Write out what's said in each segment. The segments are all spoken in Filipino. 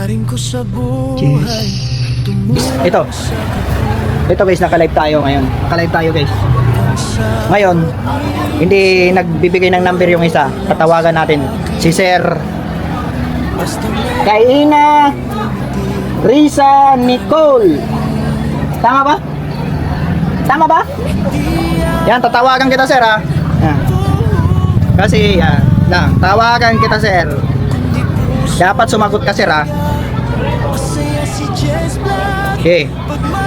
Layunin ko sa buhay. Ito. Ito guys, naka-live tayo ngayon. Naka-live tayo guys. Ngayon, hindi nagbibigay ng number yung isa. Tatawagan natin si Sir Kaina Risa Nicole. Tama ba? Tama ba? Yan, tatawagan kita sir ha. Yan. Kasi yan, lang, tawagan kita sir. Dapat sumagot ka sir ha. Okay.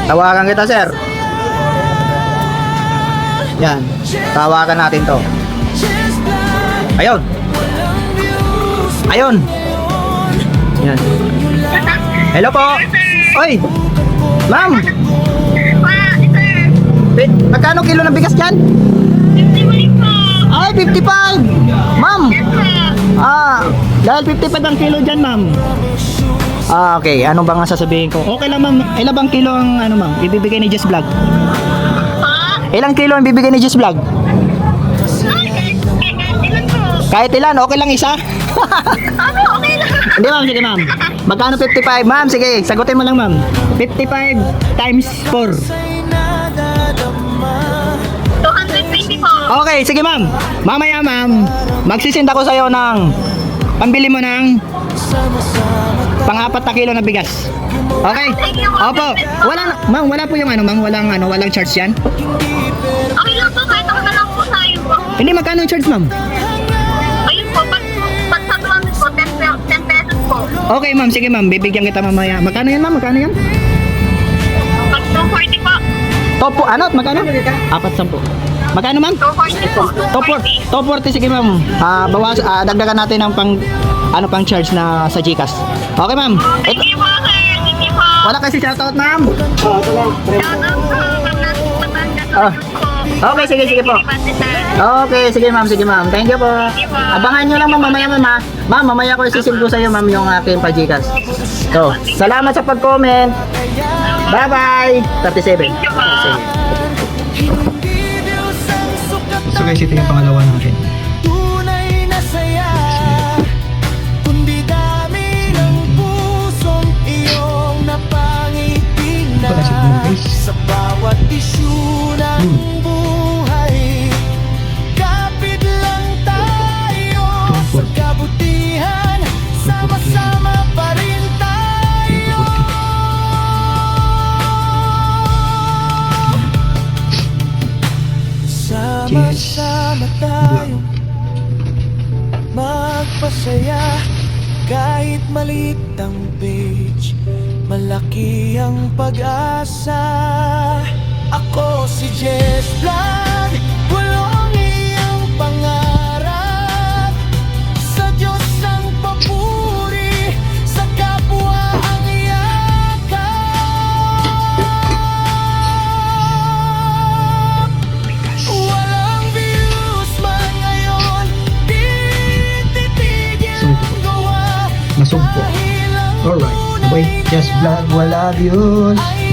Tawagan kita sir. Yan. Tawagan natin to. Ayun. Ayun. Yan. Hello po. Oy. Ma'am. Magkano kilo ng bigas dyan? 55 po. Ay, 55. Ma'am. Yes po. Dahil 55 ang kilo dyan, ma'am. Okay. Ano ba nga sasabihin ko? Okay lang, ma'am. Ilang bang kilo ang ano, ma'am? Ibibigay ni Jess Vlog? Ilang kilo ang bibigay ni Jess Vlog? Ilan po? Kahit ilan, okay lang isa? Okay lang. Hindi ma'am, sige ma'am. Magkano 55? Ma'am, sige, sagutin mo lang ma'am. 55 times 4. 220 po. Okay, sige ma'am. Mamaya ma'am, magsisend ako sa'yo ng pambili mo ng pang-4 na kilo na bigas. Okay? Opo. Ma'am, wala po yung ano ma'am, walang charge yan. Okay lang po, kahit ako na lang po sa'yo po. Hindi, magkano yung charge ma'am? Ayun po, pag sa transit po, 10 pesos po. Okay ma'am, sige ma'am, bibigyan kita mamaya. Magkano yan ma'am? Magkano yan? Pag 240 po. Topo, ano? Magkano? 410. Magkano ma'am? 240 po. 240, sige ma'am. Dagdagan natin ng pang charge na sa GCash. Okay ma'am. Thank you po, sir. Thank you po. Wala kasi shoutout ma'am. Shoutout po. Okay, sige po. Okay, sige ma'am. Thank you po. Abangan nyo lang ma'am mamaya ma'am ha. Ma'am, mamaya ko isisim ko sa iyo ma'am yung aking pa-GCash. So, salamat sa pag-comment. Bye-bye. 37. So guys, ito yung pangalawa natin. Tunay na saya, kundi dami ng pusong iyong napangiting na sa bawat isyu ng buhay. Kapit lang tayo sa kabutihan, sama-sama pa rin tayo. Sama-sama tayo magpasaya. Kahit maliit ang page, malaki ang pag-asa. Ako si Jess Vlog, bulong iyong pangarap. Sa Diyos ang papuri, sa kapwa ang yakap. Walang views man ngayon, di titigil ang gawa. Masugpo. Dahil ang Alright. tunay Just Vlog, wala views. ay